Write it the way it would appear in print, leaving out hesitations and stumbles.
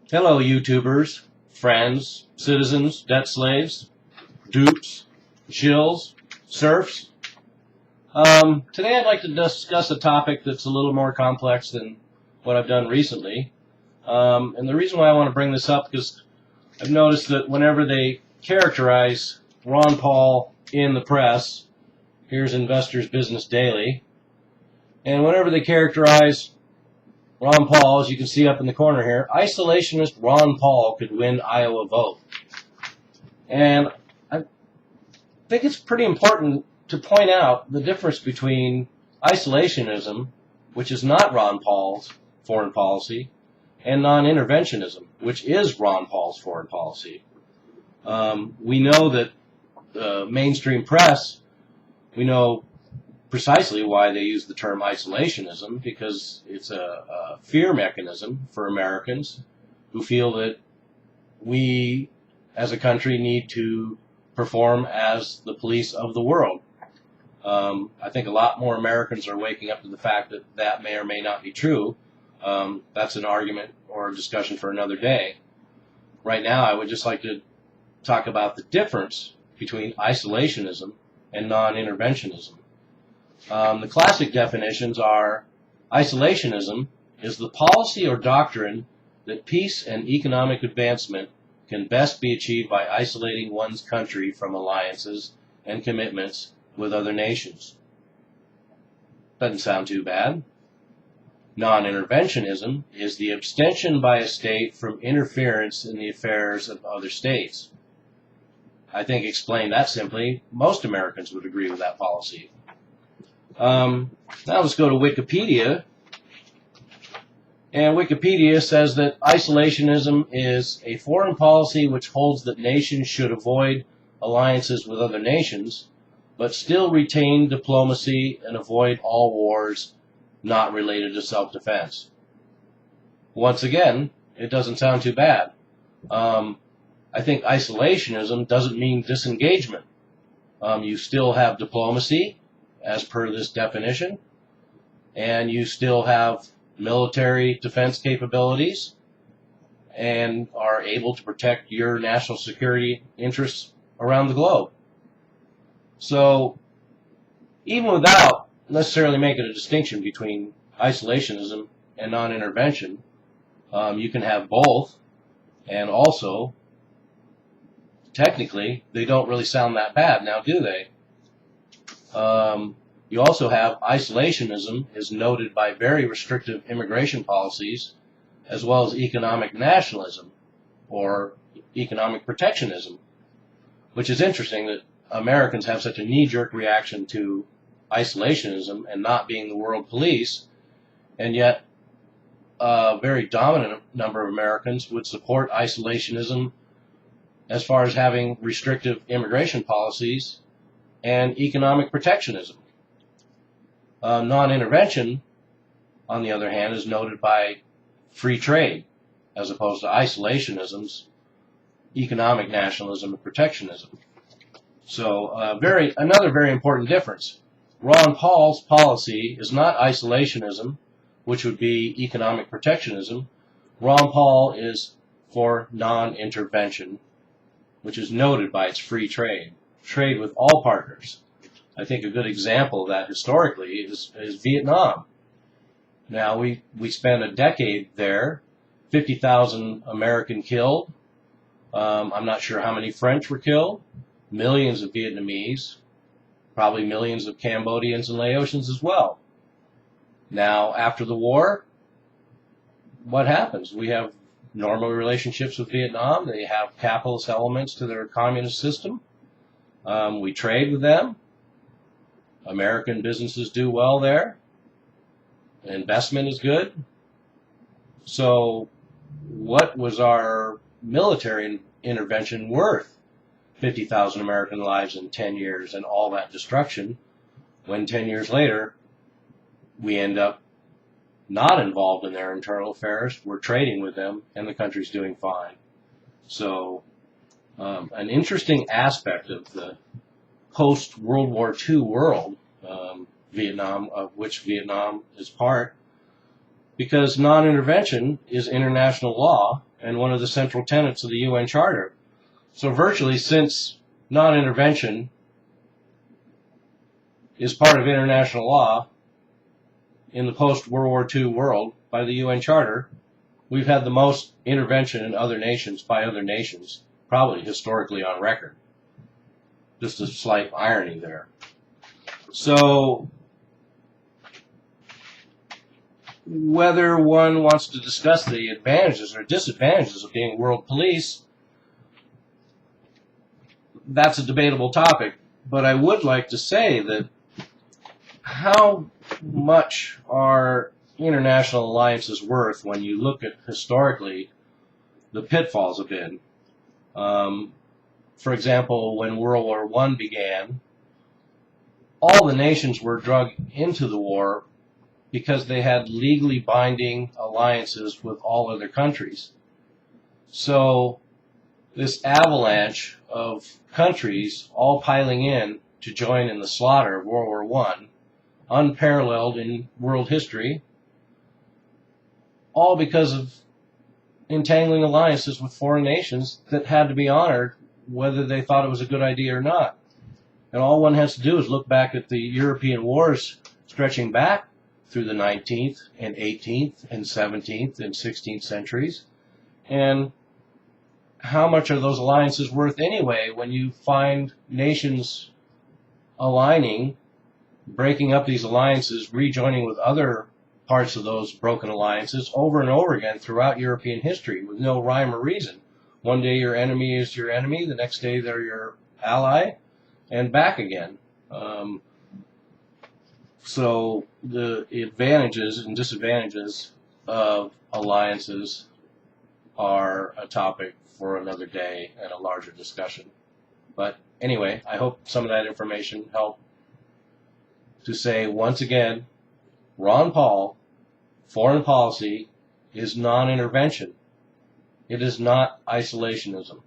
Hello, YouTubers, friends, citizens, debt slaves, dupes, shills, serfs. Today I'd like to discuss a topic that's a little more complex than what I've done recently. And the reason why I want to bring this up is I've noticed that whenever they characterize Ron Paul in the press, here's Investors Business Daily, and whenever they characterize Ron Paul, as you can see up in the corner here, isolationist Ron Paul could win Iowa vote. And I think it's pretty important to point out the difference between isolationism, which is not Ron Paul's foreign policy, and non-interventionism, which is Ron Paul's foreign policy. We know that the mainstream press, we know precisely why they use the term isolationism, because it's a fear mechanism for Americans who feel that we as a country need to perform as the police of the world. I think a lot more Americans are waking up to the fact that that may or may not be true. That's an argument or a discussion for another day. Right now, I would just like to talk about the difference between isolationism and non-interventionism. The classic definitions are: isolationism is the policy or doctrine that peace and economic advancement can best be achieved by isolating one's country from alliances and commitments with other nations. Doesn't sound too bad. Non-interventionism is the abstention by a state from interference in the affairs of other states. I think, explained that simply, most Americans would agree with that policy. Now let's go to Wikipedia. And Wikipedia says that isolationism is a foreign policy which holds that nations should avoid alliances with other nations, but still retain diplomacy and avoid all wars not related to self-defense. Once again, it doesn't sound too bad. I think isolationism doesn't mean disengagement. You still have diplomacy, as per this definition, and you still have military defense capabilities and are able to protect your national security interests around the globe. So even without necessarily making a distinction between isolationism and non-intervention, you can have both, and also technically they don't really sound that bad now, do they? You also have isolationism is noted by very restrictive immigration policies, as well as economic nationalism or economic protectionism, which is interesting that Americans have such a knee-jerk reaction to isolationism and not being the world police, and yet a very dominant number of Americans would support isolationism as far as having restrictive immigration policies and economic protectionism. Non-intervention, on the other hand, is noted by free trade, as opposed to isolationism's economic nationalism and protectionism. So another very important difference. Ron Paul's policy is not isolationism, which would be economic protectionism. Ron Paul is for non-intervention, which is noted by its free trade. Trade with all partners. I think a good example of that historically is Vietnam. Now, we spent a decade there, 50,000 American killed. I'm not sure how many French were killed, millions of Vietnamese, probably millions of Cambodians and Laotians as well. Now, after the war, what happens? We have normal relationships with Vietnam. They have capitalist elements to their communist system. We trade with them. American businesses do well there. Investment is good. So what was our military intervention worth? 50,000 American lives in 10 years and all that destruction, when 10 years later we end up not involved in their internal affairs. We're trading with them and the country's doing fine. So an interesting aspect of the post-World War II world, Vietnam, of which Vietnam is part, because non-intervention is international law and one of the central tenets of the UN Charter. So virtually, since non-intervention is part of international law in the post-World War II world by the UN Charter, we've had the most intervention in other nations by other nations, probably historically on record. Just a slight irony there. So whether one wants to discuss the advantages or disadvantages of being world police, that's a debatable topic. But I would like to say that how much are international alliances worth when you look at historically the pitfalls have been? For example, when World War I began, all the nations were dragged into the war because they had legally binding alliances with all other countries. So this avalanche of countries all piling in to join in the slaughter of World War I, unparalleled in world history, all because of entangling alliances with foreign nations that had to be honored whether they thought it was a good idea or not. And all one has to do is look back at the European wars stretching back through the 19th and 18th and 17th and 16th centuries, and how much are those alliances worth anyway when you find nations aligning, breaking up these alliances, rejoining with other parts of those broken alliances over and over again throughout European history with no rhyme or reason. One day your enemy is your enemy, the next day they're your ally, and back again. So the advantages and disadvantages of alliances are a topic for another day and a larger discussion. But anyway, I hope some of that information helped to say, once again, Ron Paul, foreign policy is non-intervention. It is not isolationism.